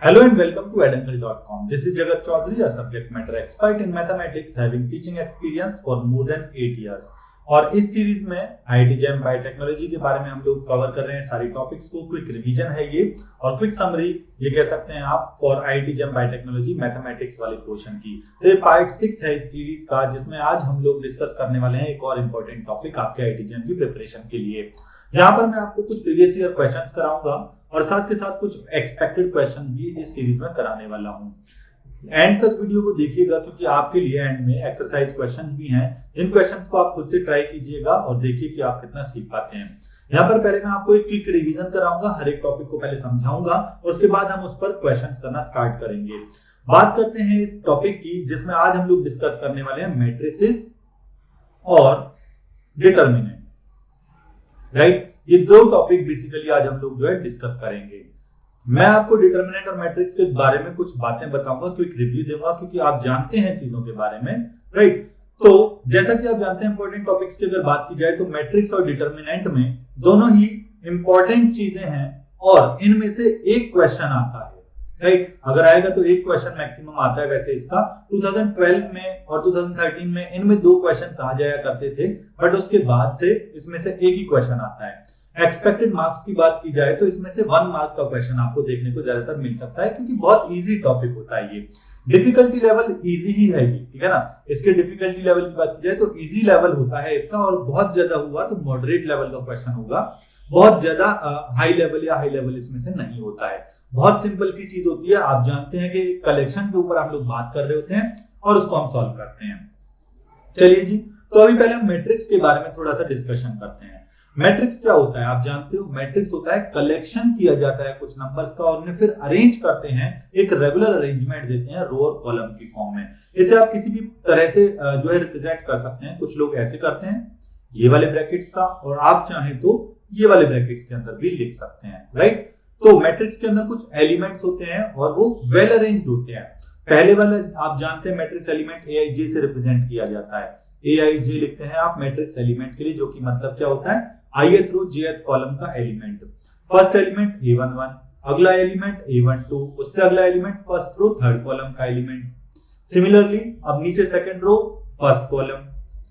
Hello and welcome to eduncle.com. This is Jagat Chaudhary, a subject matter expert in mathematics having teaching experience for more than 8 years. और इस series में IIT JAM biotechnology के बारे में हम लोग cover कर रहे हैं सारी टॉपिक्स को। क्विक रिवीजन है ये और क्विक समरी ये कह सकते हैं आप for IIT JAM biotechnology mathematics वाले पोर्शन की। तो ये पार्ट 6 है इस सीरीज का, जिसमें आज हम लोग डिस्कस करने वाले हैं एक और इम्पोर्टेंट टॉपिक आपके IIT JAM की प्रिपरेशन के लिए। यहाँ पर मैं आपको कुछ प्रीवियस ईयर क्वेश्चंस कराऊंगा और साथ के साथ कुछ एक्सपेक्टेड क्वेश्चन भी इस सीरीज में कराने वाला हूँ। एंड तक वीडियो को देखिएगा क्योंकि आपके लिए एंड में एक्सरसाइज क्वेश्चंस भी हैं। इन क्वेश्चंस को आप खुद से ट्राई कीजिएगा और देखिए कि आप कितना सीख पाते हैं। यहाँ पर पहले मैं आपको एक क्विक रिवीजन कराऊंगा, हर एक टॉपिक को पहले समझाऊंगा और उसके बाद हम उस पर क्वेश्चंस करना स्टार्ट करेंगे। बात करते हैं इस टॉपिक की जिसमें आज हम लोग डिस्कस करने वाले हैं मैट्रिसेस और डिटर्मिनेंट। राइट, ये दो टॉपिक बेसिकली आज हम लोग जो है डिस्कस करेंगे। मैं आपको डिटरमिनेंट और मैट्रिक्स के बारे में कुछ बातें बताऊंगा, क्विक रिव्यू दूंगा क्योंकि आप जानते हैं चीजों के बारे में। राइट, तो जैसा कि आप जानते हैं इंपॉर्टेंट टॉपिक्स की अगर बात की जाए तो मैट्रिक्स और डिटरमिनेंट में दोनों ही इंपॉर्टेंट चीजें हैं और इनमें से एक क्वेश्चन आता है। राइट, अगर आएगा तो एक क्वेश्चन मैक्सिमम आता है। वैसे इसका 2012 में और 2013 में इनमें दो क्वेश्चन आ जाया करते थे, बट उसके बाद से इसमें से एक ही क्वेश्चन आता है। एक्सपेक्टेड मार्क्स की बात की जाए तो इसमें से 1 मार्क का क्वेश्चन आपको देखने को ज्यादातर मिल सकता है क्योंकि बहुत इजी टॉपिक होता है ये। डिफिकल्टी लेवल इजी ही है ये, ठीक है ना। इसके डिफिकल्टी लेवल की बात की जाए तो इजी लेवल होता है इसका, और बहुत ज्यादा हुआ तो मॉडरेट लेवल का क्वेश्चन होगा। बहुत ज्यादा हाई लेवल या हाई लेवल इसमें से नहीं होता है। बहुत सिंपल सी चीज होती है। आप जानते हैं कि कलेक्शन के ऊपर हम लोग बात कर रहे होते हैं और उसको हम सॉल्व करते हैं। चलिए जी, तो अभी पहले हम मैट्रिक्स के बारे में थोड़ा सा डिस्कशन करते हैं। मैट्रिक्स क्या होता है आप जानते हो। मैट्रिक्स होता है कलेक्शन किया जाता है कुछ नंबर्स का और उन्हें फिर अरेंज करते हैं, एक रेगुलर अरेंजमेंट देते हैं रो और कॉलम की फॉर्म में। इसे आप किसी भी तरह से जो है रिप्रेजेंट कर सकते हैं। कुछ लोग ऐसे करते हैं ये वाले ब्रैकेट्स का, और आप चाहें तो ये वाले ब्रैकेट्स के अंदर भी लिख सकते हैं। राइट, तो मैट्रिक्स के अंदर कुछ एलिमेंट्स होते हैं और वो वेल अरेंज्ड होते हैं। पहले वाला आप जानते हैं मैट्रिक्स एलिमेंट AIJ से रिप्रेजेंट किया जाता है। AIJ लिखते हैं आप मैट्रिक्स एलिमेंट के लिए, जो कि मतलब क्या होता है ith रो jth कॉलम का एलिमेंट। फर्स्ट एलिमेंट A11, अगला एलिमेंट A12, उससे अगला element first row third column का एलिमेंट। सिमिलरली अब नीचे second row first column,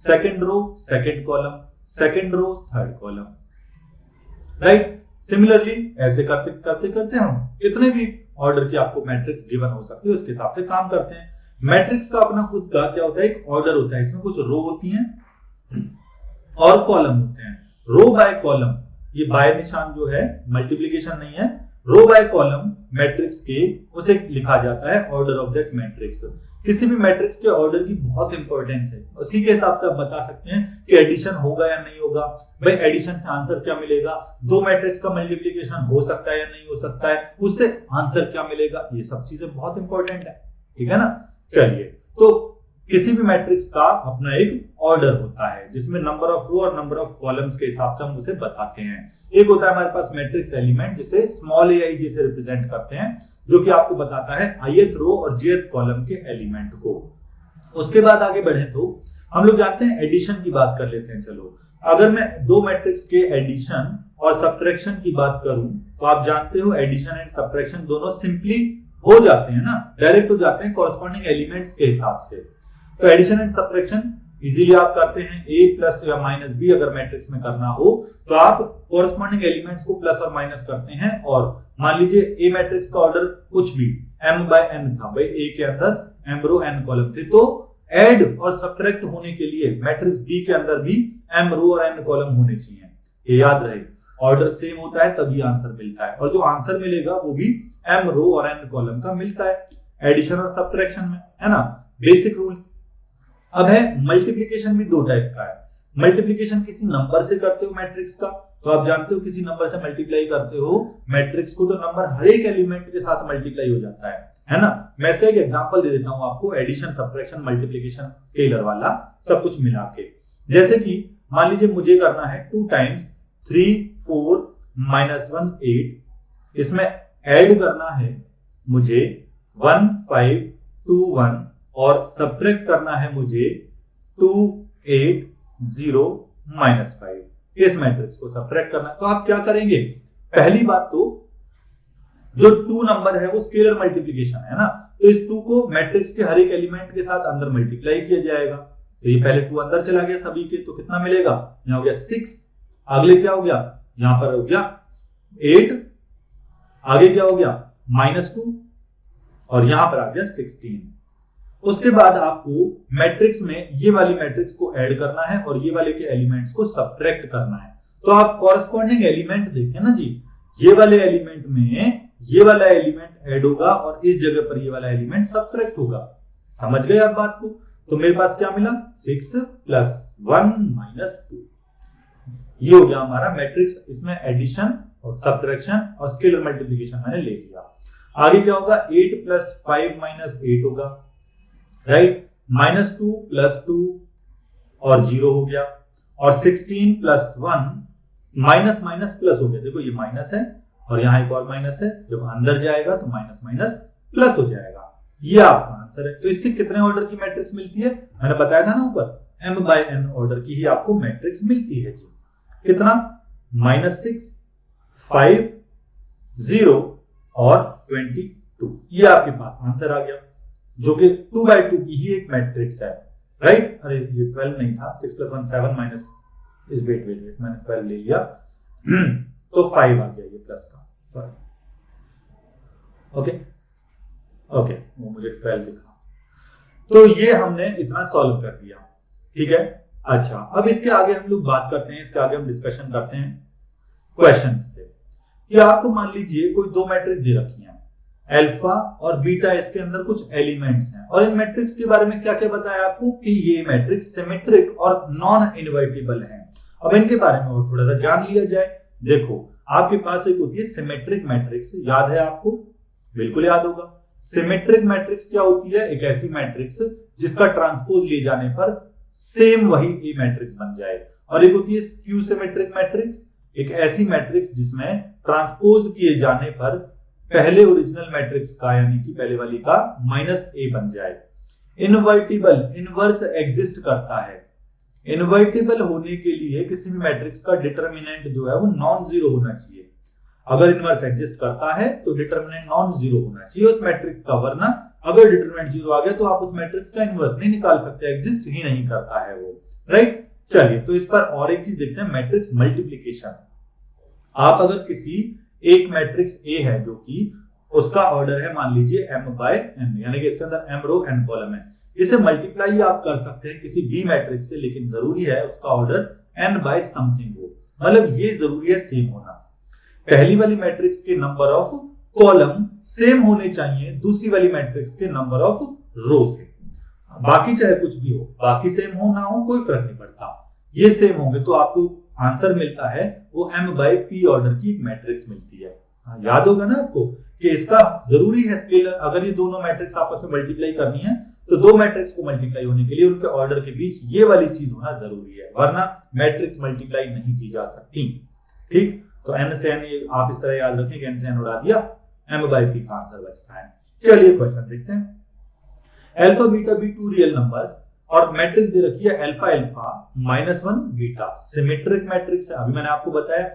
second row second column, second row third column. Right, similarly ऐसे करते करते करते हम कितने भी ऑर्डर की आपको मैट्रिक्स गिवन हो सकती है उसके हिसाब से काम करते हैं। मैट्रिक्स का अपना खुद का क्या होता है, एक ऑर्डर होता है। इसमें कुछ रो होती हैं और कॉलम होते हैं। रो बाय कॉलम, ये बाय निशान जो है मल्टीप्लिकेशन नहीं है। रो बाय कॉलम मैट्रिक्स के उसे लिखा जाता है ऑर्डर ऑफ दैट मैट्रिक्स। किसी भी मैट्रिक्स के ऑर्डर की बहुत इंपॉर्टेंस है। उसी के हिसाब से आप बता सकते हैं कि एडिशन होगा या नहीं होगा। भाई एडिशन से आंसर क्या मिलेगा, दो मैट्रिक्स का मल्टीप्लिकेशन हो सकता है या नहीं हो सकता है, उससे आंसर क्या मिलेगा, ये सब चीजें बहुत इंपॉर्टेंट है। ठीक है ना। चलिए, तो किसी भी मैट्रिक्स का अपना एक ऑर्डर होता है जिसमें नंबर ऑफ रो और नंबर ऑफ कॉलम्स के हिसाब से हम उसे बताते हैं। एक होता है हमारे पास मैट्रिक्स एलिमेंट जिसे स्मॉल aij से रिप्रेजेंट करते हैं, जो कि आपको बताता है ith रो और jth कॉलम के एलिमेंट को। उसके बाद आगे बढ़े तो हम लोग जानते हैं एडिशन की बात कर लेते हैं। चलो, अगर मैं दो मैट्रिक्स के एडिशन और सब्ट्रैक्शन की बात करूं तो आप जानते हो एडिशन एंड सब्ट्रैक्शन दोनों सिंपली हो जाते हैं ना, डायरेक्ट हो जाते हैं कॉरस्पॉन्डिंग एलिमेंट्स के हिसाब से। तो एडिशन एंड सब्ट्रैक्शन इजीली आप करते हैं। A प्लस या माइनस B अगर मैट्रिक्स में करना हो तो आप कॉरस्पॉन्डिंग एलिमेंट्स को प्लस और माइनस करते हैं। और मान लीजिए A मैट्रिक्स का ऑर्डर कुछ भी m बाय n था, भाई A के अंदर m रो n कॉलम थे, तो ऐड और सब्ट्रैक्ट होने के लिए मैट्रिक्स B के अंदर भी m रो और n कॉलम होने चाहिए। ये याद रहे, ऑर्डर सेम होता है तभी आंसर मिलता है, और जो आंसर मिलेगा वो भी m रो और n कॉलम का मिलता है एडिशन और सब्ट्रैक्शन में, है ना। Basic rule. अब है मल्टीप्लिकेशन भी दो टाइप का है। मल्टीप्लिकेशन किसी नंबर से करते हो मैट्रिक्स का, तो आप जानते हो किसी नंबर से मल्टीप्लाई करते हो मैट्रिक्स को तो नंबर हर एक एलिमेंट के साथ मल्टीप्लाई हो जाता है ना। मैं इसका एक एग्जांपल दे देता हूं आपको, एडिशन सब्ट्रैक्शन मल्टीप्लिकेशन स्केलर वाला सब कुछ मिला के। जैसे कि मान लीजिए मुझे करना है 2 टाइम्स 3 4 -1 8, इसमें ऐड करना है मुझे 1 5 2 1 और सब्ट्रैक्ट करना है मुझे 2 8 0 -5। इस मैट्रिक्स को सब्ट्रैक्ट करना है तो आप क्या करेंगे, पहली बात तो जो 2 नंबर है वो स्केलर मल्टीप्लीकेशन है ना, तो इस 2 को मैट्रिक्स के हर एक एलिमेंट के साथ अंदर मल्टीप्लाई किया जाएगा। तो ये पहले 2 अंदर चला गया सभी के, तो कितना मिलेगा, यहाँ हो गया 6, अगले क्या हो गया, यहाँ पर हो गया 8, आगे क्या हो गया -2 और यहां पर आ गया 16। उसके बाद आपको मैट्रिक्स में ये वाली मैट्रिक्स को ऐड करना है और ये वाले के एलिमेंट्स को सब्ट्रैक्ट करना है। तो आप कॉरस्पॉन्डिंग एलिमेंट देखें ना जी, ये वाले एलिमेंट में ये वाला एलिमेंट ऐड होगा और इस जगह पर ये वाला एलिमेंट सब्ट्रैक्ट होगा। समझ गए आप बात को? तो मेरे पास क्या मिला, 6 + 1 - 2। ये हो गया हमारा मैट्रिक्स, इसमें एडिशन और सब्ट्रैक्शन और स्केलर मल्टीप्लिकेशन मैंने ले लिया। आगे क्या होगा, 8 + 5 - 8 होगा, राइट, -2 + 2 और 0 हो गया, और 16 + 1 माइनस प्लस हो गया। देखो ये माइनस है और यहाँ एक और माइनस है, जब अंदर जाएगा तो माइनस प्लस हो जाएगा। ये आपका आंसर है। तो इससे कितने ऑर्डर की मैट्रिक्स मिलती है, मैंने बताया था ना ऊपर, m/n ऑर्डर की ही आपको मैट्रिक्स मिलती है जी। कितना, -6, 5, 0 और 22। ये आपके पास आंसर आ गया, जो कि 2/2 की ही एक मैट्रिक्स है, राइट। अरे ये 12 नहीं था, 6 + 1 7 माइनस वेट मैंने 12 ले लिया तो 5 आ गया ये प्लस का, सॉरी, ओके वो मुझे 12 दिखा। तो ये हमने इतना सॉल्व कर दिया, ठीक है। अच्छा, अब इसके आगे हम लोग बात करते हैं, इसके आगे हम डिस्कशन करते हैं क्वेश्चन से, कि आपको मान लीजिए कोई 2 मैट्रिक्स दे रखी हैं, अल्फा और बीटा, इसके अंदर कुछ एलिमेंट्स हैं, और इन मैट्रिक्स के बारे में क्या क्या बताया आपको, कि ये मैट्रिक्स सिमेट्रिक और नॉन इनवर्टिबल हैं। अब इनके बारे में और थोड़ा सा जान लिया जाए। देखो, आपके पास एक होती है सिमेट्रिक मैट्रिक्स, याद है आपको, बिल्कुल याद होगा। सिमेट्रिक मैट्रिक्स क्या होती है, एक ऐसी मैट्रिक्स जिसका ट्रांसपोज ले जाने पर सेम वही ए मैट्रिक्स बन जाए। और एक होती है स्क्यू सिमेट्रिक मैट्रिक्स, एक ऐसी मैट्रिक्स जिसमें ट्रांसपोज किए जाने पर पहले ओरिजिनल मैट्रिक्स का, यानी कि पहले वाली का -a बन जाए। इनवर्टिबल, इनवर्स एग्जिस्ट करता है। इनवर्टिबल होने के लिए किसी भी मैट्रिक्स का डिटरमिनेंट जो है वो नॉन जीरो होना चाहिए। अगर इनवर्स एग्जिस्ट करता है तो डिटरमिनेंट नॉन जीरो होना चाहिए उस मैट्रिक्स का, वरना अगर डिटरमिनेंट जीरो आ गया तो आप उस मैट्रिक्स का इनवर्स नहीं निकाल सकते, एग्जिस्ट ही नहीं करता है वो, राइट। चलिए, तो इस पर और एक चीज देखते हैं, मैट्रिक्स मल्टीप्लिकेशन। आप अगर किसी एक मैट्रिक्स ए है जो कि उसका ऑर्डर है मान लीजिए m/n, यानी कि इसके अंदर m रो n कॉलम है, इसे मल्टीप्लाई आप कर सकते हैं किसी बी मैट्रिक्स से, लेकिन जरूरी है उसका ऑर्डर n/समथिंग हो, मतलब ये जरूरी है सेम होना। पहली वाली मैट्रिक्स के नंबर ऑफ कॉलम सेम होने चाहिए दूसरी वाली मैट्रिक्स के नंबर ऑफ रो से, बाकी चाहे कुछ भी हो, बाकी सेम हो ना हो कोई फर्क नहीं पड़ता, ये सेम होंगे तो आपको आंसर मिलता है वो m/p ऑर्डर की एक मैट्रिक्स मिलती है। याद होगा ना आपको कि इसका जरूरी है स्केलर, अगर ये दोनों मैट्रिक्स आपस में मल्टीप्लाई करनी है तो दो मैट्रिक्स को मल्टीप्लाई होने के लिए उनके ऑर्डर के बीच ये वाली चीज होना जरूरी है, वरना मैट्रिक्स मल्टीप्लाई नहीं की जा सकती, ठीक। तो n से n आप इस तरह याद रखें कि n से n उड़ा दिया, m/p का आंसर बचता है। चलिए क्वेश्चन देखते हैं। Alpha beta be 2 real numbers और मैट्रिक्स दे रखी है alpha alpha -1 beta, symmetric matrix है। अभी मैंने आपको बताया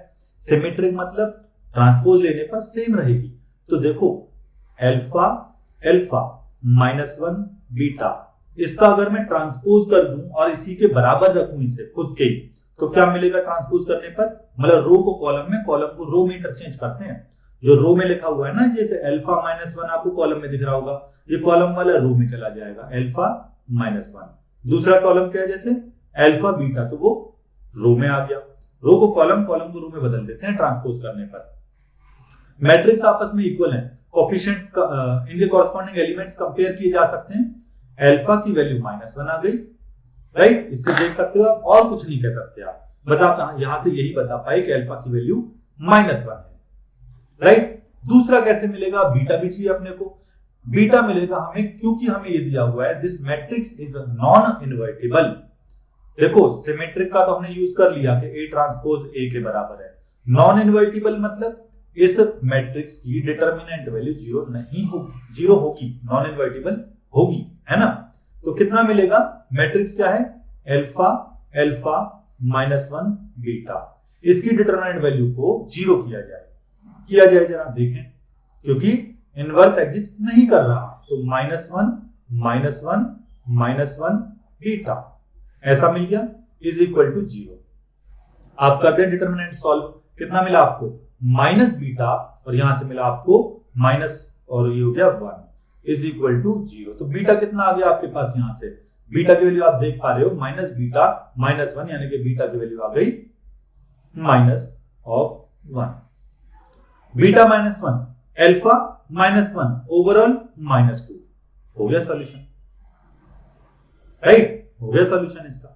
सिमेट्रिक मतलब ट्रांसपोज लेने पर सेम रहेगी। तो देखो अल्फा अल्फा -1 बीटा, इसका अगर मैं ट्रांसपोज कर दूं और इसी के बराबर रखूं इसे खुद के, तो क्या मिलेगा ट्रांसपोज करने पर, मतलब रो को कॉलम में, कॉलम को रो में इंटरचेंज करते हैं। जो रो में लिखा हुआ है ना, जैसे अल्फा -1 आपको कॉलम में दिख रहा होगा, ये कॉलम वाला रो में चला जाएगा, अल्फा -1। दूसरा कॉलम क्या है, जैसे अल्फा बीटा, तो वो रो में आ गया। रो को कॉलम, कॉलम को रो में बदल देते हैं ट्रांसपोज करने पर। मैट्रिक्स आपस में इक्वल है, कोएफिशिएंट्स इनके कॉरस्पॉन्डिंग एलिमेंट्स कंपेयर किए जा सकते हैं। अल्फा की वैल्यू -1 आ गई, राइट, इससे देख सकते हो आप, और कुछ नहीं कह सकते आप, बस आप यहां से यही बता पाए कि अल्फा की वैल्यू -1 है, राइट। दूसरा कैसे मिलेगा, बीटा भी चाहिए अपने को। बीटा मिलेगा हमें क्योंकि हमें ये दिया हुआ है this matrix is non invertible. देखो सिमेट्रिक का तो हमने यूज कर लिया कि A ट्रांसपोज A के बराबर है। नॉन इनवर्टिबल मतलब इस मैट्रिक्स की डिटरमिनेंट वैल्यू जीरो नहीं होगी, जीरो होगी, नॉन इनवर्टिबल होगी, है ना। तो कितना मिलेगा, मैट्रिक्स क्या है, अल्फा अल्फा -1 बीटा, इसकी डिटरमिनेंट वैल्यू को जीरो किया जाए, जरा देखें क्योंकि इनवर्स एग्जिस्ट नहीं कर रहा, तो -1 बीटा ऐसा मिल गया इज इक्वल टू 0। आप करते हैं डिटरमिनेंट सॉल्व, कितना मिला आपको माइनस बीटा और यहां से मिला आपको माइनस और ये हो गया 1 इज इक्वल टू 0। तो बीटा कितना आ गया आपके पास, यहां से बीटा की वैल्यू आप देख पा रहे हो माइनस बीटा -1 यानी कि बीटा की वैल्यू आ गई -1 बीटा -1 अल्फा -1 ओवरऑल -2 हो गया सॉल्यूशन, राइट, हो गया सॉल्यूशन इसका।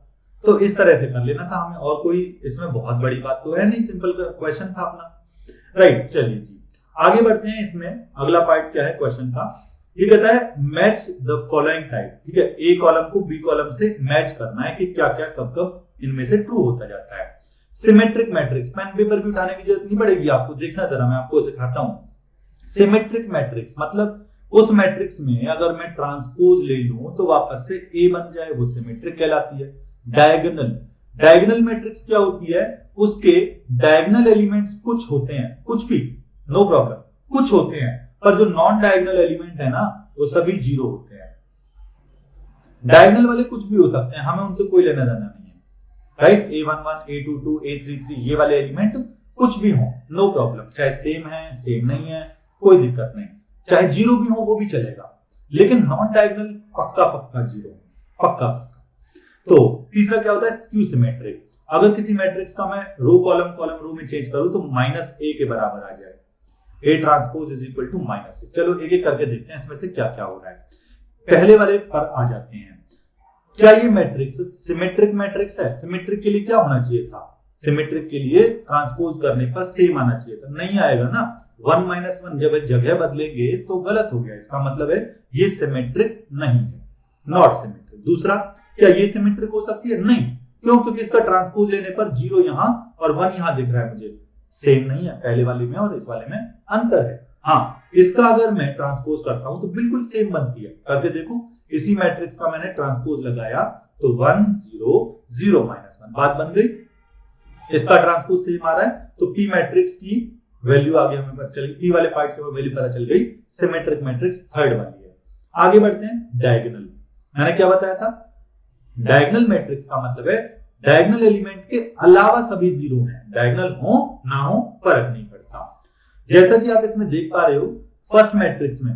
तो इस तरह से कर लेना था हमें, और कोई इसमें बहुत बड़ी बात तो है नहीं, सिंपल क्वेश्चन था अपना, राइट। चलिए जी आगे बढ़ते हैं। इसमें अगला पार्ट क्या है क्वेश्चन का, ये कहता है मैच द फॉलोइंग टाइप, ठीक है, ए कॉलम को बी कॉलम से मैच करना है कि क्या क्या कब कब इनमें से ट्रू होता जाता है। सिमेट्रिक मैट्रिक्स, पेन पेपर भी उठाने की जरूरत नहीं पड़ेगी आपको, देखना जरा मैं आपको सिखाता हूं। सिमेट्रिक मैट्रिक्स मतलब उस मैट्रिक्स में अगर मैं ट्रांसपोज ले लूं तो वापस से ए बन जाए, वो सिमेट्रिक कहलाती है। डायगोनल मैट्रिक्स क्या होती है, उसके डायगोनल एलिमेंट्स कुछ होते हैं, कुछ भी नो प्रॉब्लम, कुछ होते हैं, पर जो नॉन डायगोनल एलिमेंट है ना वो सभी 0 होते हैं। डायगोनल वाले कुछ भी हो सकते हैं, हमें उनसे कोई लेना देना नहीं है, राइट। A11, A22, A33 ये वाले एलिमेंट कुछ भी हो, नो प्रॉब्लम, चाहे सेम है सेम नहीं है कोई दिक्कत नहीं, चाहे 0 भी हो वो भी चलेगा, लेकिन नॉन डायगोनल पक्का 0 पक्का। तो तीसरा क्या होता है, स्क्यू सिमेट्रिक। अगर किसी मैट्रिक्स का मैं रो कॉलम रो में चेंज करूं तो -a के बराबर आ जाए, A transpose is equal to -a। चलो एक एक करके देखते हैं इसमें से क्या क्या हो रहा है। पहले वाले पर आ जाते हैं, क्या ये मैट्रिक्स सिमेट्रिक मैट्रिक्स है? सिमेट्रिक के लिए क्या होना चाहिए था, सिमेट्रिक के लिए ट्रांसपोज करने पर सेम आना चाहिए था, नहीं आएगा ना। 1 - 1 जब जगह बदलेंगे तो गलत हो गया, इसका मतलब है ये सिमेट्रिक नहीं है, नॉट सिमेट्रिक। दूसरा, क्या ये सिमेट्रिक हो सकती है? नहीं, क्यों? क्योंकि इसका ट्रांसपोज लेने पर 0 यहां और 1 यहां दिख रहा है मुझे, सेम नहीं है, पहले वाले में और इस वाले में अंतर है। हाँ, इसका अगर मैं ट्रांसपोज करता हूं तो बिल्कुल सेम बनती है, करके देखो। इसी मैट्रिक्स का मैंने ट्रांसपोज लगाया तो 1 0 0 -1 बात बन गई। इसका ट्रांसपोज सेम आ रहा है तो पी मैट्रिक्स की वैल्यू आगे हमें पता चल गई, पी वाले पार्ट की वैल्यू पता चल गई, सिमेट्रिक मैट्रिक्स थर्ड वाली है। आगे बढ़ते हैं, डायगोनल। मैंने क्या बताया था, डायगोनल मैट्रिक्स का मतलब है डायगोनल एलिमेंट के अलावा सभी 0 हैं, डायगोनल हो ना हो फर्क नहीं पड़ता। जैसा कि आप इसमें देख पा रहे हो फर्स्ट मैट्रिक्स में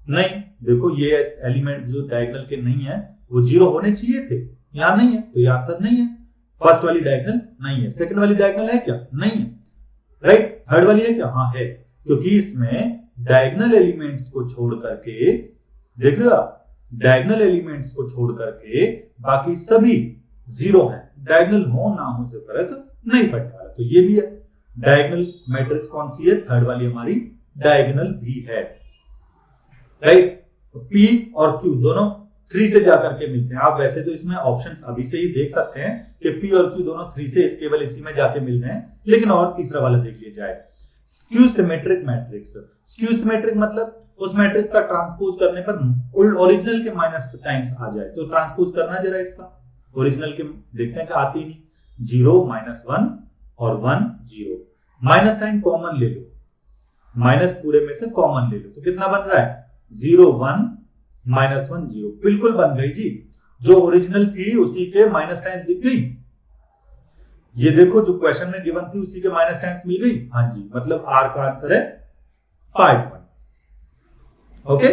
नहीं, देखो ये एलिमेंट जो डायगोनल के नहीं है वो 0 होने चाहिए थे, यहां नहीं है तो ये आंसर नहीं है। फर्स्ट वाली डायगोनल नहीं है, सेकंड वाली डायगोनल है क्या? नहीं है, राइट। थर्ड वाली है क्या? हाँ है, क्योंकि इसमें डायगोनल एलिमेंट्स को छोड़ करके, देख रहे हो आप, डायगोनल एलिमेंट्स को छोड़ करके बाकी सभी 0 हैं, डायगोनल हो ना हो से फर्क नहीं पड़ता। तो ये भी है, डायगोनल मैट्रिक्स कौन सी है? थर्ड वाली हमारी डायगोनल भी है, राइट। P और Q दोनों 3 से जाकर के मिलते हैं। आप वैसे तो इसमें ऑप्शंस अभी से ही देख सकते हैं कि P और Q दोनों 3 से केवल इसी में जाके मिल रहे हैं, लेकिन और तीसरा वाला देख लिया जाए, skew symmetric matrix. Skew symmetric मतलब उस मैट्रिक्स का ट्रांसपोज करने पर ओरिजिनल के माइनस टाइम्स आ जाए, तो ट्रांसपोज करना जरा इसका, ओरिजिनल के देखते हैं कि आती नहीं, 0 -1 और 1 0, माइनस साइन कॉमन ले लो, माइनस पूरे में से कॉमन ले लो, तो कितना बन रहा है? 0 1 -1 0, बिल्कुल बन गई जी, जो ओरिजिनल थी उसी के माइनस टाइम्स दिख गई। ये देखो जो क्वेश्चन में गिवन थी उसी के माइनस टाइम्स मिल गई, हाँ जी, मतलब आर का आंसर है पार्ट 1। ओके,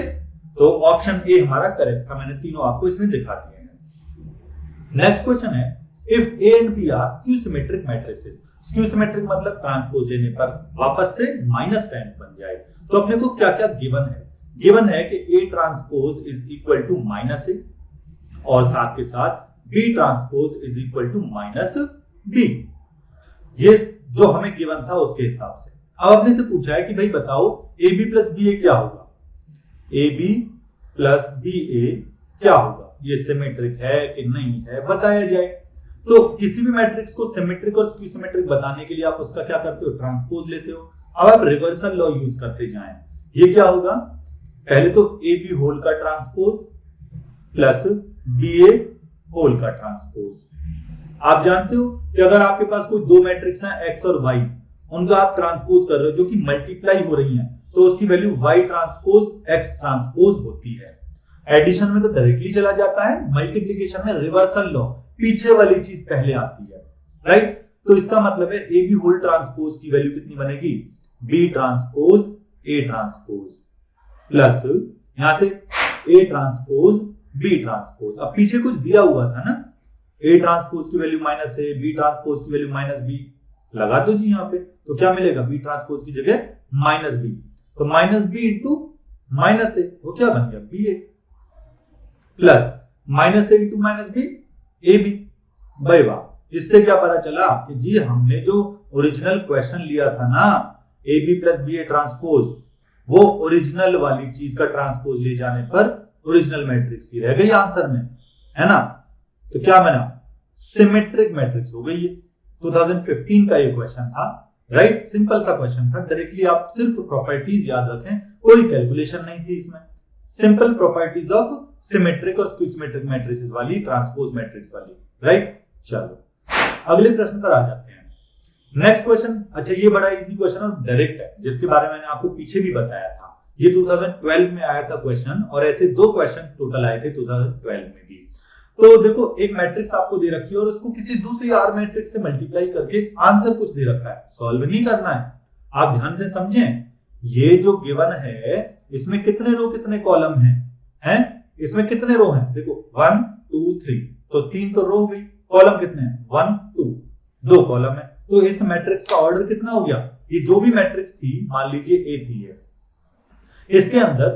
तो ऑप्शन ए हमारा करेक्ट था, मैंने तीनों आपको इसमें दिखा दिए हैं। नेक्स्ट क्वेश्चन है, if A and B are skew symmetric matrices. Skew symmetric मतलब ट्रांसपोज लेने पर वापस से माइनस टाइम्स बन जाए, तो अपने को क्या क्या गिवन है? गिवन है कि A transpose is equal to -A और साथ के साथ B transpose is equal to -B। ये जो हमें गिवन था उसके हिसाब से। अब अपने से पूछा है कि भाई बताओ AB प्लस BA क्या होगा, AB प्लस BA क्या होगा, ये सिमेट्रिक है कि नहीं है बताया जाए। तो किसी भी मैट्रिक्स को सिमेट्रिक और स्क्यू सिमेट्रिक बताने के लिए आप उसका क्या करते हो? ट्रांसपोज लेते हो। अब आप रिवर्सल लॉ यूज करते जाएं, ये क्या होगा? पहले तो AB होल का ट्रांसपोज प्लस BA होल का ट्रांसपोज। आप जानते हो कि अगर आपके पास कोई दो मैट्रिक्स हैं X और Y, उनका आप ट्रांसपोज कर रहे हो जो कि मल्टीप्लाई हो रही हैं, तो उसकी value y transpose x transpose होती है। एडिशन में तो डायरेक्टली चला जाता है, मल्टीप्लिकेशन में रिवर्सल लॉ, पीछे वाली चीज पहले आती है, राइट। तो इसका मतलब है ए बी होल ट्रांसपोज की वैल्यू कितनी बनेगी, B transpose A transpose plus यहां से ए ट्रांसपोज बी ट्रांसपोज। अब पीछे कुछ दिया हुआ था ना, ए ट्रांसपोज की वैल्यू माइनस ए, बी ट्रांसपोज की वैल्यू माइनस बी, लगा दो जी यहाँ पे, तो क्या मिलेगा, बी ट्रांसपोज की जगह माइनस बी, तो minus B into minus A, वो क्या बन गया, B A, plus minus A into minus B, A B. भाई वाह, इससे क्या पता चला कि जी हमने जो ओरिजिनल क्वेश्चन लिया था ना, A B plus B A transpose, वो ओरिजिनल वाली चीज का ट्रांसपोज ले जाने पर ओरिजिनल मैट्रिक्स ही रह गई आंसर में, है ना। तो क्या बना, सिमेट्रिक मैट्रिक्स हो गई है। 2015 का ये क्वेश्चन था, राइट, सिंपल सा क्वेश्चन था, डायरेक्टली आप सिर्फ प्रॉपर्टीज याद रखें, कोई कैलकुलेशन नहीं थी इसमें, सिंपल प्रॉपर्टीज ऑफ सिमेट्रिक और स्क्यू मैट्रिसेस वाली, ट्रांसपोज मैट्रिक्स वाली, राइट। चलो अगले प्रश्न पर आ जाते हैं। नेक्स्ट क्वेश्चन, अच्छा ये बड़ा इजी क्वेश्चन और डायरेक्ट है, जिसके बारे में मैंने आपको पीछे भी बताया था। ये 2012 में आया था क्वेश्चन, और ऐसे 2 क्वेश्चन टोटल आए थे 2012 में भी। तो देखो, एक मैट्रिक्स आपको दे रखी है और उसको किसी दूसरी आर मैट्रिक्स से मल्टीप्लाई करके आंसर कुछ दे रखा है, सॉल्व नहीं करना है। आप ध्यान से समझें, ये जो गिवन है इसमें कितने रो कितने कॉलम हैं? इसमें कितने रो हैं? देखो 1 2 3, तो 3 तो रो हो गई, कॉलम कितने हैं, 1 2, 2 कॉलम है। तो इस मैट्रिक्स का ऑर्डर कितना हो गया, ये जो भी मैट्रिक्स थी, मान लीजिए ए थी है, इसके अंदर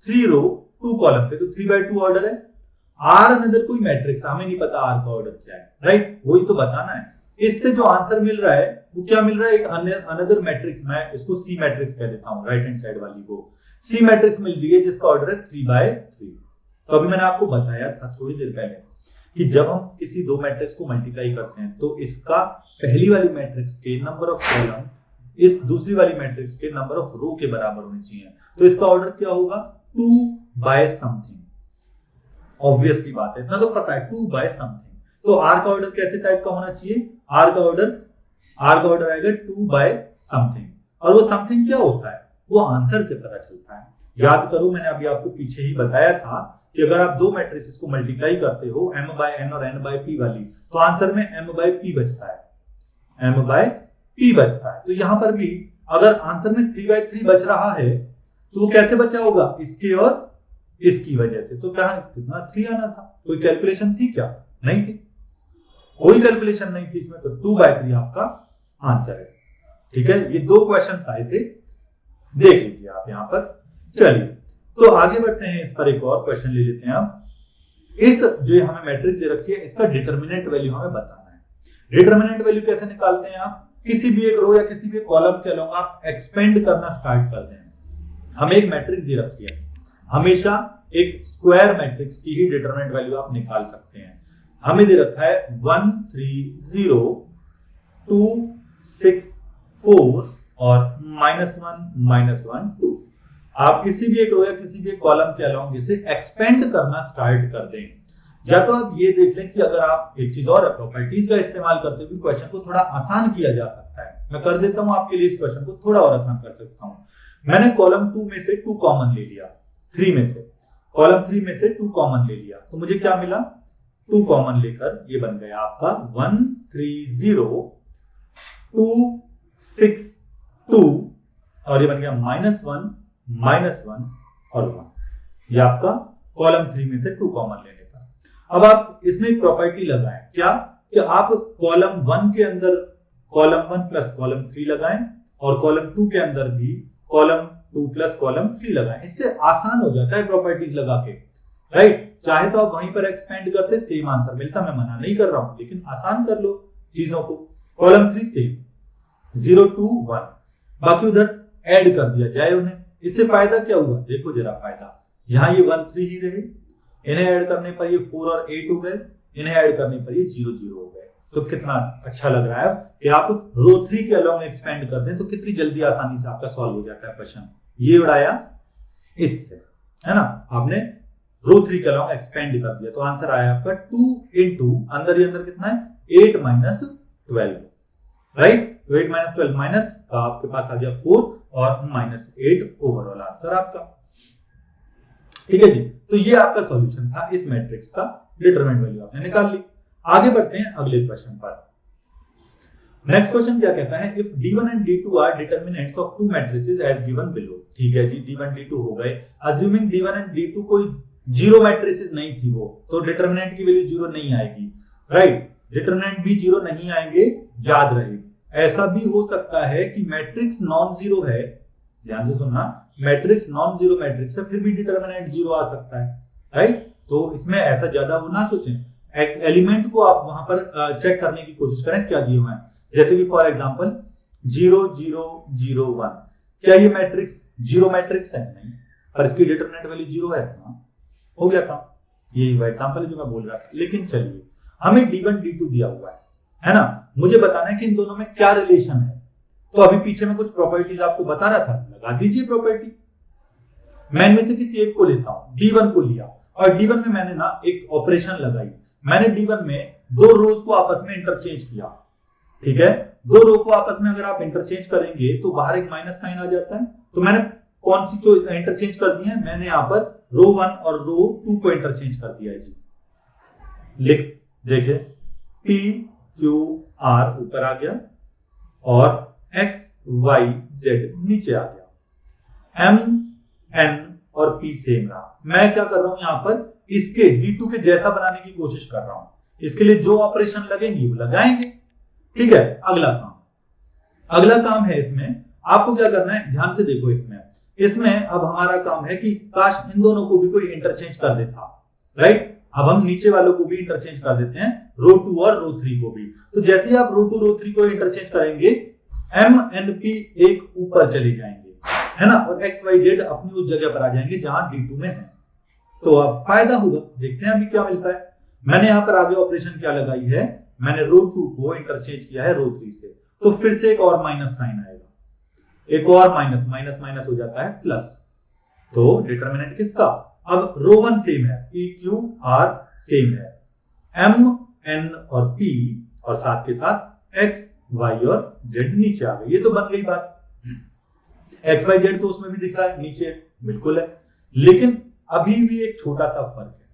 3 रो 2 कॉलम थे, तो 3/2 ऑर्डर है। आर अनदर कोई मैट्रिक्स, हमें नहीं पता आर का ऑर्डर क्या है, राइट, वही तो बताना है। इससे जो आंसर मिल रहा है वो क्या मिल रहा है, एक अनदर मैट्रिक्स, मैं इसको सी मैट्रिक्स कह देता हूं, राइट हैंड साइड वाली को सी मैट्रिक्स मिल रही है, जिसका ऑर्डर है 3/3। तो अभी मैंने आपको बताया था थोड़ी देर पहले कि जब हम किसी 2 मैट्रिक्स को मल्टीप्लाई करते हैं तो इसका पहली वाली मैट्रिक्स के नंबर ऑफ कॉलम इस दूसरी वाली मैट्रिक्स के नंबर ऑफ रो के बराबर होनी चाहिए। तो इसका ऑर्डर क्या होगा, 2/समथिंग। ऑब्वियसली बात है, इतना तो पता है, 2/समथिंग। तो आर का ऑर्डर कैसे टाइप का होना चाहिए, आर का ऑर्डर आएगा 2/समथिंग। और वो समथिंग क्या होता है, वो आंसर से पता चलता है। याद करो, मैंने अभी आपको पीछे ही बताया था कि अगर आप 2 मैट्रिसेस को मल्टीप्लाई करते हो m/n और n/p वाली, तो आंसर में m/p बचता है, m/p बचता है। तो यहां पर भी अगर आंसर में 3/3 बच रहा है तो वो कैसे बचा होगा, इसके और इसकी वजह से। तो क्या कितना 3 आना था, कोई कैलकुलेशन थी क्या, नहीं थी, कोई कैलकुलेशन नहीं थी इसमें, तो 2/3 आपका आंसर है। ठीक है, ये 2 क्वेश्चंस आए थे, देख लीजिए आप यहां पर। चलिए तो आगे बढ़ते हैं, इस पर एक और क्वेश्चन ले लेते हैं आप। इस जो हमें मैट्रिक्स दे रखी है, इसका डिटरमिनेंट वैल्यू हमें बताना है। डिटरमिनेंट वैल्यू कैसे निकालते हैं आप, किसी भी एक रो या किसी भी कॉलम के अलोंग आप एक्सपेंड करना स्टार्ट कर दें। हमें एक मैट्रिक्स दे रखी है, हमेशा एक स्क्वायर मैट्रिक्स की ही डिटरमिनेंट वैल्यू आप निकाल सकते हैं। हमें दे रखा है 1 3 0 2 6 4 और -1 -1 2। आप किसी भी एक रो या किसी भी एक कॉलम के अलोंग इसे एक्सपेंड करना स्टार्ट कर दें। या तो आप ये देख लें कि अगर आप एक चीज और प्रॉपर्टीज का इस्तेमाल करते हुए क्वेश्चन को थोड़ा आसान किया जा सकता है। मैं कर देता हूं आपके लिए इस क्वेश्चन को थोड़ा और आसान कर सकता हूं। मैंने कॉलम 2 में से 2 कॉमन ले लिया, 3 में से कॉलम 3 में से 2 कॉमन ले लिया, तो मुझे क्या मिला, 2 कॉमन लेकर ये बन गया आपका 1 3 0 2 6 2 और ये बन गया -1 और 1। ये आपका कॉलम 3 में से 2 कॉमन लेने का। अब आप इसमें एक प्रॉपर्टी लगाएं, क्या कि आप कॉलम 1 के अंदर कॉलम 1 प्लस कॉलम 3 लगाएं और कॉलम 2 के अंदर भी कॉलम 2 प्लस कॉलम 3 लगाएं। इससे आसान हो जाता है प्रॉपर्टीज लगा के, राइट। चाहे तो आप वहीं पर एक्सपेंड करते सेम आंसर मिलता, मैं मना नहीं कर रहा हूं, लेकिन आसान कर लो चीजों को। कॉलम 3 सेम 0 2 1, बाकी उधर ऐड कर दिया जाए उन्हें। इससे फायदा क्या हुआ, देखो जरा फायदा, यहाँ ये 1 3 ही रहे, इन्हें ऐड करने पर ये 4 और 8 हो गए, इन्हें ऐड करने पर ये 0 0 हो गए। तो कितना अच्छा लग रहा है कि आप रो 3 के अलोंग एक्सपेंड कर दें तो कितनी जल्दी आसानी से आपका सॉल्व हो जाता है क्वेश्चन। ये उड़ाया इससे, है ना, आपने रो 3 के अलोंग एक्सपेंड कर दिया, तो आंसर आया आपका 2 इंटू अंदर ही अंदर कितना है 8 - 12, राइट। तो 8 - 12 माइनस का आपके पास आ गया 4, और -8 ओवरऑल आंसर आपका। ठीक है जी, तो ये आपका सॉल्यूशन था इस मैट्रिक्स का, डिटरमिनेंट वैल्यू आपने निकाल ली। आगे बढ़ते हैं अगले क्वेश्चन पर। नेक्स्ट क्वेश्चन क्या कहता है, if D1 and D2 are determinants of two matrices as given below. ठीक है जी, D1 D2 हो गए, अज्यूमिंग D1 एंड D2 कोई जीरो मैट्रिसेस नहीं थी वो, तो डिटरमिनेंट की वैल्यू जीरो नहीं आएगी, राइट। डिटरमिनेंट भी जीरो नहीं आएंगे, याद रहे। ऐसा भी हो सकता है कि मैट्रिक्स नॉन जीरो है, ध्यान से सुनना, मैट्रिक्स नॉन जीरो मैट्रिक्स है, फिर भी डिटरमिनेंट जीरो आ सकता है, राइट। तो इसमें ऐसा ज्यादा वो ना सोचें, एलिमेंट को आप वहां पर चेक करने की कोशिश करें क्या दिए हुए हैं। जैसे कि फॉर एग्जांपल 0 0 0 1, क्या ये मैट्रिक्स जीरो मैट्रिक्स है? नहीं, पर इसकी डिटरमिनेंट वैल्यू जीरो है। हो गया काम, यही वो एग्जांपल है जो मैं बोल रहा था। लेकिन चलिए, हमें D1 D2 दिया हुआ है ना, मुझे बताना है कि इन दोनों में क्या रिलेशन है। तो अभी पीछे में कुछ प्रॉपर्टीज आपको बता रहा था, लगा दीजिए प्रॉपर्टी। मैं इनमें से किसी एक को लेता हूं, D1 को लिया, और D1 में मैंने ना एक ऑपरेशन लगाई। मैंने D1 में दो रोज को आपस में इंटरचेंज किया। ठीक है, दो रो को आपस में अगर आप इंटरचेंज करेंगे तो बाहर एक माइनस साइन आ जाता है। तो मैंने कौन सी जो इंटरचेंज कर दी है, मैंने यहां पर रो 1 और रो 2 को इंटरचेंज कर दिया है जी। लिख देखिए, P Q R ऊपर आ गया और X Y Z नीचे आ गया। M N और P सेम रहा। मैं क्या कर रहा हूं यहां पर, इसके D2 के जैसा बनाने की कोशिश कर रहा हूं। इसके लिए जो ऑपरेशन लगेंगे वो लगाएंगे। ठीक है, अगला काम है इसमें आपको क्या करना है, ध्यान से देखो। इसमें अब हमारा काम है कि काश इन दोनों को भी कोई इंटरचेंज कर देता, राइट। अब हम नीचे वालों को भी इंटरचेंज कर देते हैं, रो 2 और रो 3 को भी। तो जैसे ही आप रो 2 रो 3 को इंटरचेंज करेंगे, M N P एक ऊपर चले जाएंगे, है ना, और X Y Z अपनी उस जगह पर आ जाएंगे जहां D2 में है। तो अब फायदा होगा, देखते हैं अभी क्या मिलता है। मैंने यहां पर आगे ऑपरेशन क्या लगाई है, मैंने रो 2 को इंटरचेंज किया है रो 3 से, तो फिर से एक और माइनस साइन आएगा, एक और माइनस माइनस माइनस हो जाता है प्लस। तो डिटरमिनेंट किसका, अब रो 1 सेम है, P Q R सेम है, M N और P और साथ के साथ X Y और Z नीचे आ गए। ये तो बन गई बात। X Y Z तो उसमें भी दिख रहा है नीचे, बिल्कुल है। लेकिन अभी भी एक छोटा सा फर्क है,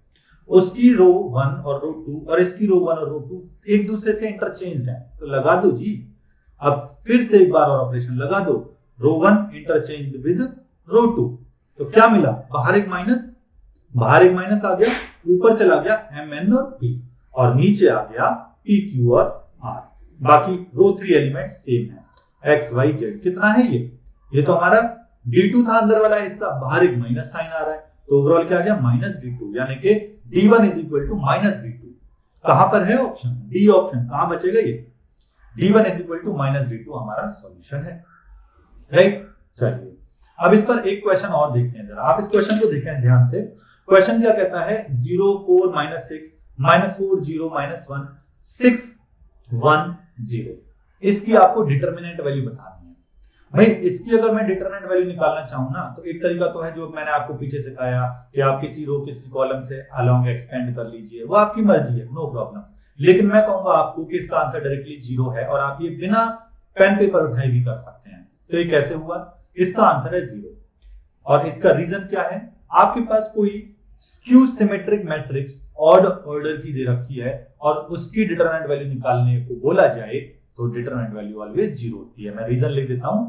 उसकी रो 1 और रो 2 और इसकी रो 1 और रो 2 एक दूसरे से इंटरचेंज्ड है। तो लगा दो जी, अब फिर से एक बार और ऑपरेशन लगा दो, रो 1 इंटरचेंज्ड विद रो 2, तो क्या मिला, बाहर एक माइनस आ गया, ऊपर चला गया M N और P और नीचे आ गया P Q और R। बाकी रो 3 एलिमेंट सेम है, X Y Z कितना है ये तो हमारा D2 था अंदर वाला हिस्सा, बाहर एक माइनस साइन आ रहा है, तो ओवरऑल क्या आ गया -D2, यानी कि D1 is equal to -D2। कहां पर है ऑप्शन, डी ऑप्शन, कहां बचेगा ये, D1 is equal to -D2 हमारा सॉल्यूशन है, राइट। चलिए अब इस पर एक क्वेश्चन और देखते हैं जरा, आप इस क्वेश्चन को देखें ध्यान से। क्वेश्चन क्या कहता है, 0 4 -6 -4 0 -1 6 1 0, इसकी आपको डिटरमिनेंट वैल्यू बतानी है। भाई इसकी अगर मैं डिटरमिनेंट वैल्यू निकालना चाहूं ना, तो एक तरीका तो है जो मैंने आपको पीछे सिखाया कि आप किसी रो किसी कॉलम से अलोंग एक्सपेंड कर लीजिए, वो आपकी मर्जी है, नो प्रॉब्लम। लेकिन मैं कहूंगा आपको कि इसका आंसर डायरेक्टली 0 है और आप ये बिना पेन पेपर उठाए भी कर सकते हैं। तो ये कैसे हुआ, इसका आंसर है 0 और इसका रीजन क्या है, आपके पास कोई skew symmetric matrix odd order की दे रखी है और उसकी डिटरमिनेंट वैल्यू निकालने को बोला जाए तो डिटरमिनेंट वैल्यू ऑलवेज 0 होती है। मैं रीजन लिख देता हूं,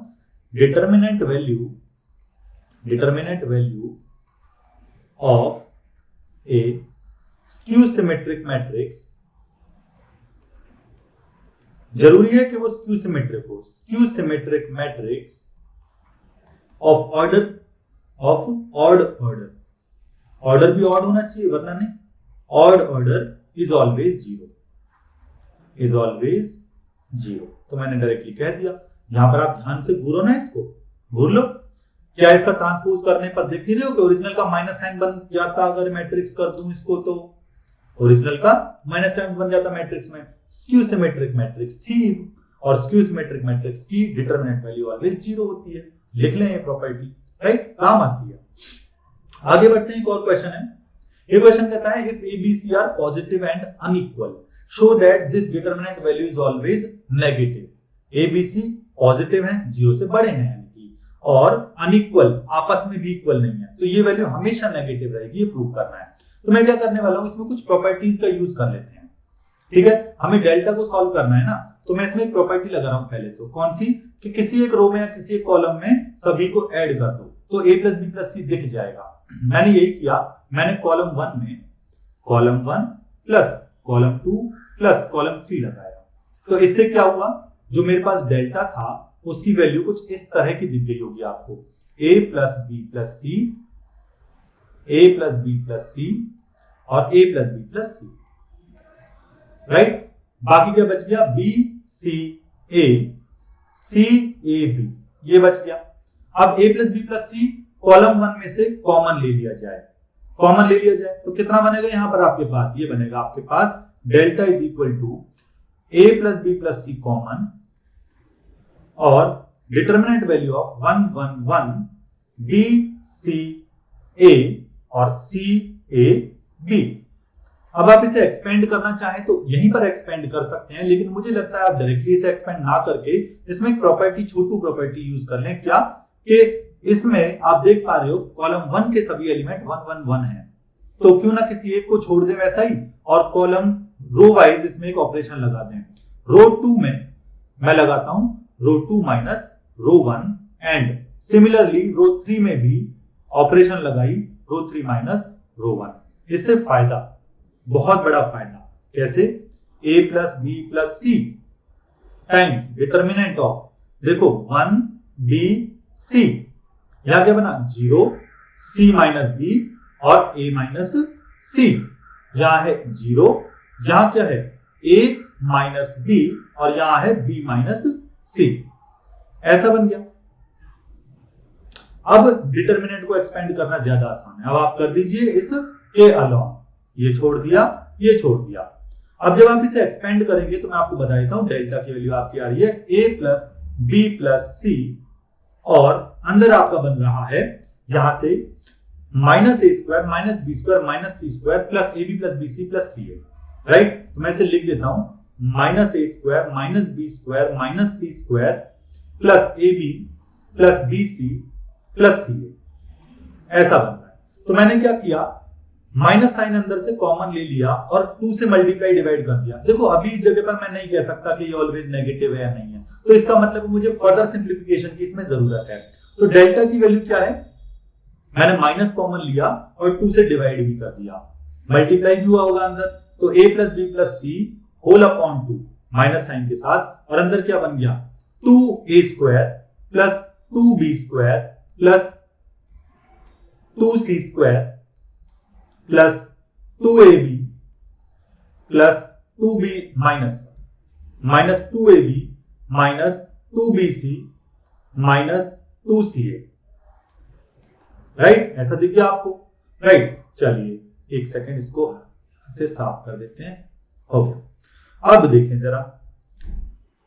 determinant value of A skew symmetric matrix, जरूरी है कि वो स्क्यू सिमेट्रिक हो, skew symmetric matrix of order of odd order, order भी ऑड होना चाहिए वरना नहीं, ऑड ऑर्डर इज ऑलवेज 0। तो मैंने डायरेक्टली कह दिया। यहां पर आप ध्यान से घूरो ना, इसको घूर लो। क्या इसका ट्रांसपोज करने पर देख नहीं रहे हो कि ओरिजिनल का माइनस साइन बन जाता, अगर मैट्रिक्स कर दूं इसको तो ओरिजिनल का माइनस साइन बन जाता मैट्रिक्स में। स्क्यू सिमेट्रिक मैट्रिक्स थी और स्क्यू सिमेट्रिक मैट्रिक्स की डिटरमिनेंट वैल्यू ऑलवेज 0 होती है। लिख लें ये प्रॉपर्टी, राइट, काम आती है। आगे बढ़ते हैं, एक और क्वेश्चन है। ये क्वेश्चन कहता है if ABC are positive and unequal show that this determinant value is always negative. ABC positive है, 0 से बड़े हैं यानी कि, और अनइक्वल आपस में भी इक्वल नहीं है, तो ये वैल्यू हमेशा नेगेटिव रहेगी, ये प्रूव करना है। तो मैं क्या करने वाला हूं, इसमें कुछ प्रॉपर्टीज का यूज कर लेते हैं। ठीक है, हमें डेल्टा को सॉल्व करना है ना, तो मैं इसमें एक प्रॉपर्टी लगा रहा हूं पहले तो। कौन सी? कि किसी एक रो में या किसी एक कॉलम में सभी को ऐड कर दो तो a प्लस बी प्लस सी दिख जाएगा। मैंने यही किया, मैंने कॉलम 1 में column 1 plus column 2 plus column 3 लगाया। तो इससे क्या हुआ, जो मेरे पास डेल्टा था उसकी वैल्यू कुछ इस तरह की दिख गई होगी आपको, a plus B plus C, a plus B plus C और a plus B plus C. Right, बाकी क्या बच गया? B C A, C A B, ये बच गया। अब a plus B plus C column 1 में से कॉमन ले लिया जाए, कॉमन ले लिया जाए तो कितना बनेगा यहां पर आपके पास? ये बनेगा आपके पास delta is equal to a plus B plus C common और determinant value of 1 1 1 B C A और सी ए बी। अब आप इसे एक्सपेंड करना चाहें तो यहीं पर एक्सपेंड कर सकते हैं, लेकिन मुझे लगता है आप डायरेक्टली इसे एक्सपेंड ना करके इसमें एक प्रॉपर्टी, छोटू प्रॉपर्टी यूज कर लें। क्या? कि इसमें आप देख पा रहे हो कॉलम 1 के सभी एलिमेंट 1 1 1 है, तो क्यों ना किसी एक को छोड़ दें वैसा ही, और कॉलम रो वाइज इसमें एक ऑपरेशन लगा दें। रो 2 में मैं लगाता हूं रो 2 माइनस रो 1 एंड सिमिलरली रो 3 में भी ऑपरेशन लगाई रो 3 माइनस रो 1। इससे फायदा, बहुत बड़ा फायदा। कैसे? a plus B plus C times determinant of, देखो 1 b c, यहां क्या बना? 0 c माइनस b और a माइनस c। यहां है 0, यहां क्या है? a माइनस b और यहां है b माइनस c। ऐसा बन गया। अब डिटर्मिनेंट को एक्सपेंड करना ज्यादा आसान है। अब आप कर दीजिए इस के अलॉन्ग, ये छोड़ दिया, ये छोड़ दिया। अब जब आप इसे एक्सपेंड करेंगे तो मैं आपको बता देता हूं डेल्टा की वैल्यू आपकी आ रही है a plus B plus C और अंदर आपका बन रहा है यहां से minus A square minus B square minus C square plus A B plus B C plus C A. Right, तो मैं इसे लिख देता हूं minus A square minus B square minus C square plus A B plus B C plus C A. ऐसा बन रहा है। तो मैंने क्या किया, माइनस साइन अंदर से कॉमन ले लिया और 2 से मल्टीप्लाई डिवाइड कर दिया। देखो अभी इस जगह पर मैं नहीं कह सकता कि ये ऑलवेज नेगेटिव है या नहीं है, तो इसका मतलब मुझे फर्दर सिंप्लीफिकेशन की इसमें जरूरत है। तो डेल्टा की वैल्यू क्या है? मैंने माइनस कॉमन लिया और 2 से डिवाइड भी कर दिया, मल्टीप्लाई भी हुआ होगा अंदर, तो a plus B plus C whole upon 2 minus sign के साथ, और अंदर क्या बन गया? 2a square plus 2b square plus 2c square plus 2ab plus 2b minus 2ab minus 2bc minus 2ca। Right, ऐसा दिख गया आपको? राइट, चलिए एक सेकेंड इसको से साफ कर देते हैं। हो गया। अब देखें जरा,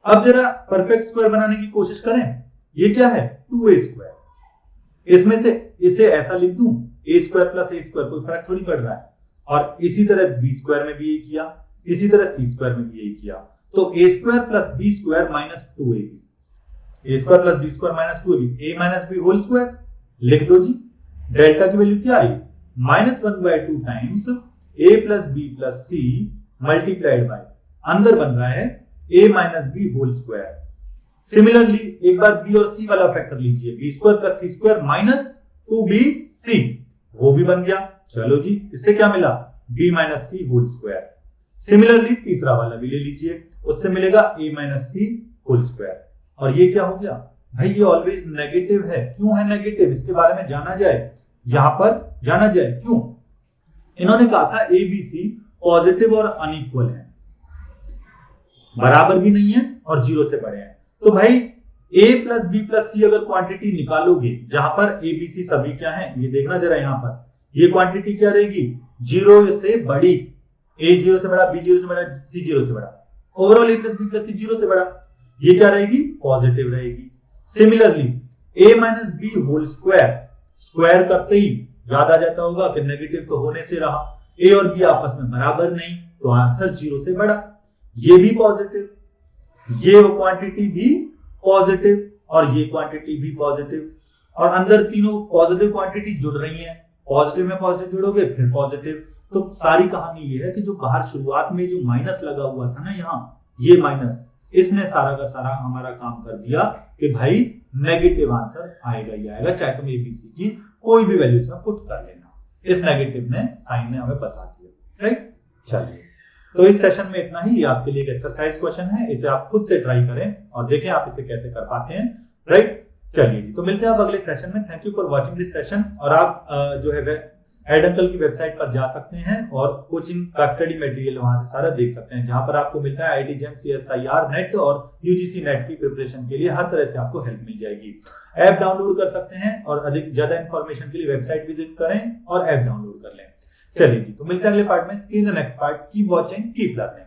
अब जरा परफेक्ट स्क्वायर बनाने की कोशिश करें। ये क्या है? 2a square. इसमें से इसे ऐसा लिख दूं a square plus a square, कोई फर्क थोड़ी पड़ रहा है। और इसी तरह b स्क्वायर में भी यही किया, इसी तरह c स्क्वायर में भी यही किया। तो a square plus b square minus 2ab, a square plus b square minus 2ab, a minus b whole square लिख दो जी। डेल्टा की वैल्यू क्या आई? Minus 1/2 times a plus B plus C multiplied by, अंदर बन रहा है a minus B whole square. Similarly एक बार b और c वाला फैक्टर लीजिए, b square plus C square minus 2bc, वो भी बन गया। चलो जी, इससे क्या मिला? b minus C whole square. Similarly तीसरा वाला भी ले लीजिए, उससे मिलेगा a minus C whole square. और ये क्या हो गया भाई? ये ऑलवेज नेगेटिव है। क्यों है नेगेटिव? इसके बारे में जाना जाए, यहां पर जाना जाए। क्यों? इन्होंने कहा था ए बी सी पॉजिटिव और अनइक्वल है, बराबर भी नहीं है और 0 से बड़े हैं। तो भाई a प्लस बी प्लस सी अगर क्वांटिटी निकालोगे जहां पर ए बी सी सभी क्या है, ये देखना जरा, यहां पर ये क्वांटिटी क्या रहेगी? 0 से बड़ी, a 0 से बड़ा, b 0 से बड़ा, c 0 से बड़ा, overall a plus B plus C 0 से बड़ा, ये क्या रहेगी? पॉजिटिव रहेगी। Similarly a minus B whole square, square करते ही याद आ जाता होगा कि नेगेटिव तो होने से रहा, a और b आपस में बराबर नहीं, तो आंसर 0 से बड़ा। ये भी पॉजिटिव, ये क्वांटिटी भी पॉजिटिव और ये क्वांटिटी भी पॉजिटिव। और अंदर तीनों पॉजिटिव क्वांटिटी जुड़ रही हैं, पॉजिटिव में पॉजिटिव जुड़ोगे फिर पॉजिटिव। तो सारी कहानी ये है कि जो बाहर शुरुआत में जो माइनस लगा हुआ था ना, यहाँ ये माइनस, इसने सारा का सारा हमारा काम कर दिया कि भाई नेगेटिव आंसर आएगा ही आएगा, चाहे तुम एबीसी की कोई भी वैल्यू इसमें पुट कर लेना। इस नेगेटिव ने साइन ने हमें बता दिया, राइट। चलिए, तो इस सेशन में इतना ही। ये आपके लिए एक एक्सरसाइज क्वेश्चन है, इसे आप खुद से ट्राई करें और देखें आप इसे कैसे कर पाते हैं, राइट। चलिए जी, तो मिलते हैं आप अगले सेशन में। Thank you for watching this session. और आप जो है एड अंकल की वेबसाइट पर जा सकते हैं और कोचिंग का स्टडी मटेरियल वहां से सारा देख सकते हैं, जहां पर आपको मिलता है आईआईटी जेम सीएसआईआर नेट और यूजीसी नेट की प्रिपरेशन के लिए हर तरह से आपको हेल्प मिल जाएगी। ऐप डाउनलोड कर सकते हैं और अधिक ज्यादा इंफॉर्मेशन के लिए वेबसाइट विजिट करें और ऐप डाउनलोड कर लें। चलिए जी, तो मिलते हैं अगले पार्ट में। See in the next part. Keep watching, keep learning.